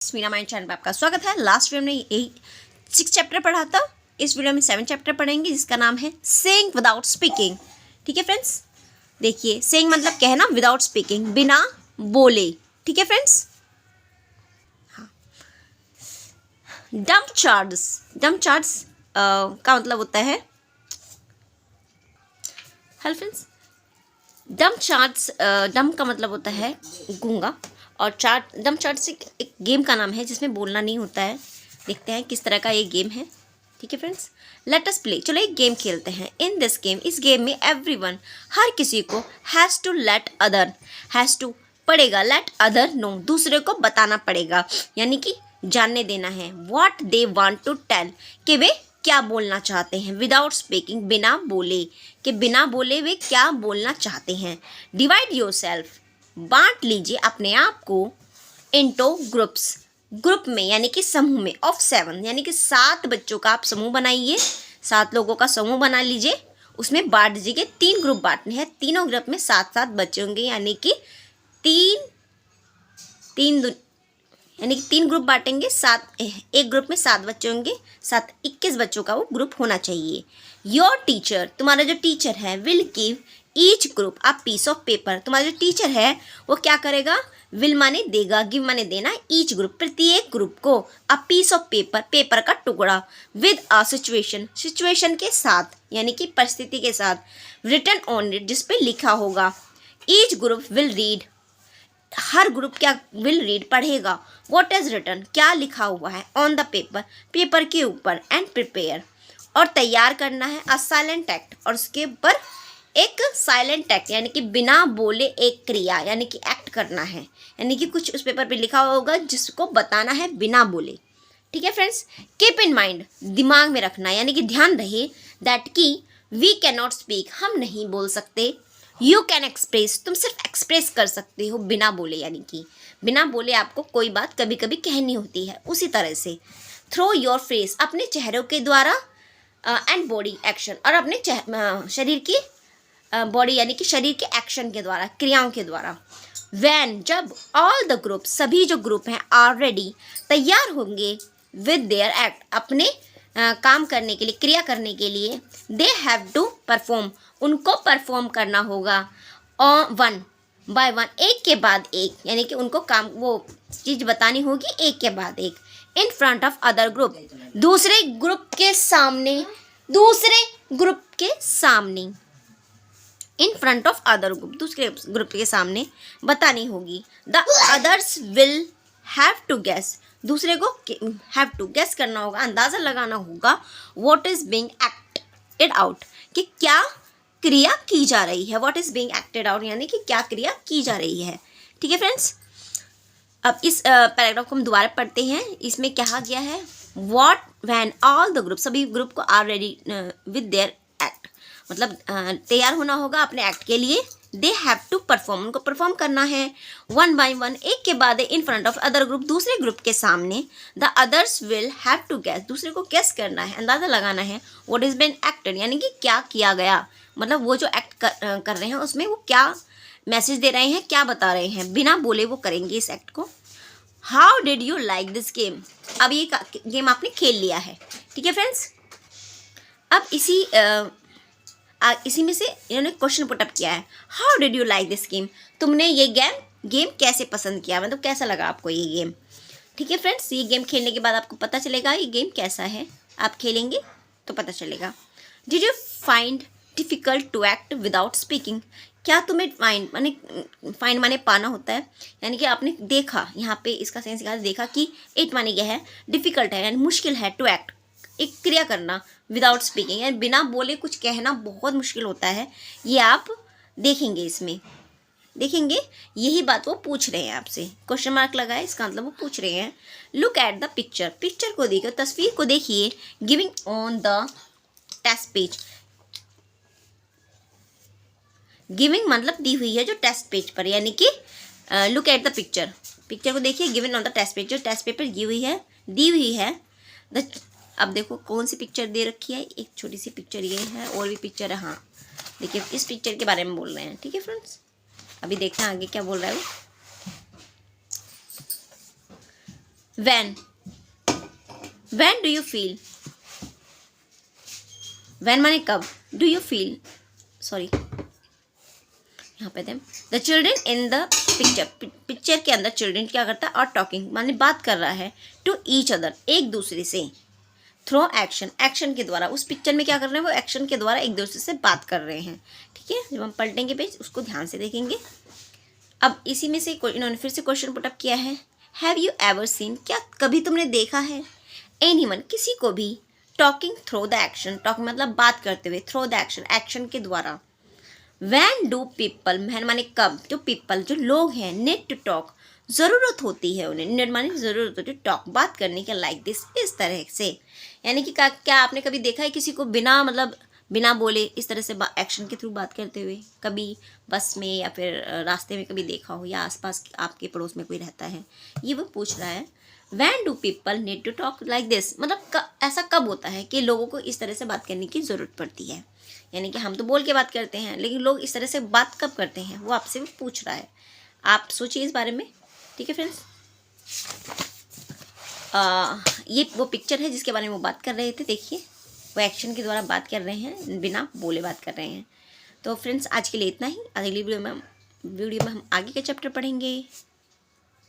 Friends, Meera mind channel पर आपका स्वागत है। लास्ट वीडियो में यही 6 चैप्टर पढ़ा था। इस वीडियो में 7 चैप्टर पढ़ेंगे जिसका नाम है सेइंग विदाउट स्पीकिंग। ठीक है फ्रेंड्स, देखिए सेइंग मतलब कहना, विदाउट स्पीकिंग बिना बोले। ठीक है फ्रेंड्स, हाँ। डम्प चार्ट्स का मतलब होता है, हेलो फ्रेंड्स, डम्प का मतलब होता है गूंगा, और डम्प चार्ट्स एक गेम का नाम है जिसमें बोलना नहीं होता है। देखते हैं किस तरह का ये गेम है। ठीक है फ्रेंड्स, लेट अस प्ले। चलो एक गेम खेलते हैं। इन दिस गेम, इस गेम में एवरीवन, हर किसी को हैज़ टू पड़ेगा, लेट अदर नो, दूसरे को बताना पड़ेगा, यानी कि जानने देना है। What they want to tell, कि वे क्या बोलना चाहते हैं। विदाउट स्पीकिंग, बिना बोले, कि बिना बोले वे क्या बोलना चाहते हैं। डिवाइड योर सेल्फ, बांट लीजिए अपने आप को, इनटू ग्रुप्स, ग्रुप में यानी कि समूह में, ऑफ 7 यानी कि 7 बच्चों का आप समूह बनाइए, 7 लोगों का समूह बना लीजिए, उसमें बांट दीजिए। 3 ग्रुप बांटने हैं, तीनों ग्रुप में 7-7 बच्चे होंगे, यानी कि 3 ग्रुप बांटेंगे। 7 एक ग्रुप में 7 बच्चे होंगे, 7 21 बच्चों का वो ग्रुप होना चाहिए। योर टीचर, तुम्हारा जो टीचर है, will give each group a piece of paper, तुम्हारा जो टीचर है वो क्या करेगा, विल माने देगा, गिव माने देना, ईच ग्रुप प्रत्येक ग्रुप को, a piece of paper, paper का टुकड़ा, विद अ सिचुएशन के साथ, यानी कि परिस्थिति के साथ, रिटन ऑन इट, जिस पे लिखा होगा। Each group will read, her group क्या विल रीड, पढ़ेगा, व्हाट इज रिटन, क्या लिखा हुआ है, ऑन द पेपर, पेपर के ऊपर, एंड प्रिपेयर, और तैयार करना है, अ साइलेंट एक्ट, और उसके ऊपर एक साइलेंट एक्ट, यानी कि बिना बोले एक क्रिया, यानी कि एक्ट करना है, यानी कि कुछ उस पेपर पे लिखा होगा जिसको बताना है बिना बोले। ठीक है फ्रेंड्स, कीप इन माइंड, दिमाग में रखना, यानी कि ध्यान रहे, दैट की वी कैन नॉट स्पीक, हम नहीं बोल सकते, यू कैन एक्सप्रेस, तुम सिर्फ एक्सप्रेस कर सकते हो बिना बोले, यानी कि बिना बोले आपको कोई बात कभी कभी कहनी होती है। उसी तरह से थ्रो योर फेस, अपने चेहरों के द्वारा, एंड बॉडी एक्शन, और अपने शरीर की बॉडी यानी कि शरीर के एक्शन के द्वारा, क्रियाओं के द्वारा। वैन, जब, ऑल द ग्रुप, सभी जो ग्रुप हैं, आर रेडी, तैयार होंगे, विद देयर एक्ट, अपने काम करने के लिए, क्रिया करने के लिए, दे हैव टू परफॉर्म, उनको परफॉर्म करना होगा, वन बाय वन, एक के बाद एक, यानी कि उनको काम, वो चीज़ बतानी होगी एक के बाद एक, in front of other group, दूसरे ग्रुप के सामने, in front of other group, दूसरे ग्रुप के सामने बतानी होगी। The others will have to guess, दूसरे को हैव टू गेस करना होगा, अंदाज़ा लगाना होगा, what is being acted out, कि क्या क्रिया की जा रही है, what is being acted out, यानी कि क्या क्रिया की जा रही है। ठीक है फ्रेंड्स, अब इस पैराग्राफ को हम दोबारा पढ़ते हैं। इसमें कहा गया है, what when all the group, सभी ग्रुप को are ready with their act, मतलब तैयार होना होगा अपने एक्ट के लिए। दे हैव टू परफॉर्म, उनको परफॉर्म करना है, वन बाय वन, एक के बाद in front of other group, दूसरे ग्रुप के सामने। The others will have to guess, दूसरे को गेस करना है, अंदाज़ा लगाना है, व्हाट इज बीन एक्टेड, यानी कि क्या किया गया, मतलब वो जो एक्ट कर रहे हैं उसमें वो क्या मैसेज दे रहे हैं, क्या बता रहे हैं, बिना बोले वो करेंगे इस एक्ट को। How did you like this game, अब ये गेम आपने खेल लिया है। ठीक है फ्रेंड्स, अब इसी में से इन्होंने क्वेश्चन पुटअप किया है, how did you like this game, तुमने ये गेम कैसे पसंद किया, मतलब कैसा लगा आपको ये गेम। ठीक है फ्रेंड्स, ये गेम खेलने के बाद आपको पता चलेगा ये गेम कैसा है, आप खेलेंगे तो पता चलेगा। Did you find difficult to act without speaking, क्या तुम्हें फाइंड माने पाना होता है, यानी कि आपने देखा, यहाँ पे इसका सेंस देखा कि इट माने क्या है, डिफ़िकल्ट है, यानी मुश्किल है, टू एक्ट, एक क्रिया करना, विदाउट स्पीकिंग, यानी बिना बोले कुछ कहना बहुत मुश्किल होता है। ये आप देखेंगे, इसमें देखेंगे, यही बात वो पूछ रहे हैं आपसे, क्वेश्चन मार्क लगाए, इसका मतलब वो पूछ रहे हैं। Look at the picture, picture को देखिए, तस्वीर को देखिए, giving on the test page, giving मतलब दी हुई है जो टेस्ट पेज पर, यानी कि look at the picture, picture को देखिए, given on the test page, जो टेस्ट पेपर दी हुई है। अब देखो कौन सी पिक्चर दे रखी है, एक छोटी सी पिक्चर ये है, और भी पिक्चर है, हाँ देखिए इस पिक्चर के बारे में बोल रहे हैं। ठीक है फ्रेंड्स, अभी देखते हैं आगे क्या बोल रहा है वो। When, when do you feel, when माने कब, डू यू फील, सॉरी यहाँ पे दें, the children in the picture, picture के अंदर चिल्ड्रेन क्या करता है, और टॉकिंग माने बात कर रहा है, टू ईच अदर, एक दूसरे से, थ्रो एक्शन, एक्शन के द्वारा, उस पिक्चर में क्या कर रहे हैं वो एक्शन के द्वारा एक दूसरे से बात कर रहे हैं। ठीक है, जब हम पलटेंगे पेज उसको ध्यान से देखेंगे। अब इसी में से इन्होंने फिर से क्वेश्चन पुटअप किया है, हैव यू एवर सीन, क्या कभी तुमने देखा है, एनीवन, किसी को भी, talking through the action, talk मतलब बात करते हुए, थ्रो द एक्शन, एक्शन के द्वारा। वैन डू पीपल, मैन माने कब, जो पीपल जो लोग हैं, नीड टू टॉक, ज़रूरत होती है उन्हें, नीड माने ज़रूरत होती है, टॉक बात करने के, लाइक दिस, इस तरह से। यानी कि क्या आपने कभी देखा है किसी को बिना मतलब बिना बोले इस तरह से एक्शन के थ्रू बात करते हुए, कभी बस में या फिर रास्ते में कभी देखा हो, या आसपास आपके पड़ोस में कोई रहता है, ये वो पूछ रहा है। When do people need to talk like this, मतलब ऐसा कब होता है कि लोगों को इस तरह से बात करने की ज़रूरत पड़ती है। यानी कि हम तो बोल के बात करते हैं, लेकिन लोग इस तरह से बात कब करते हैं, वो आपसे भी पूछ रहा है। आप सोचिए इस बारे में। ठीक है फ्रेंड्स, ये वो पिक्चर है जिसके बारे में वो बात कर रहे थे। देखिए वो एक्शन के द्वारा बात कर रहे हैं, बिना बोले बात कर रहे हैं। तो फ्रेंड्स आज के लिए इतना ही। अगली वीडियो में हम आगे के चैप्टर पढ़ेंगे।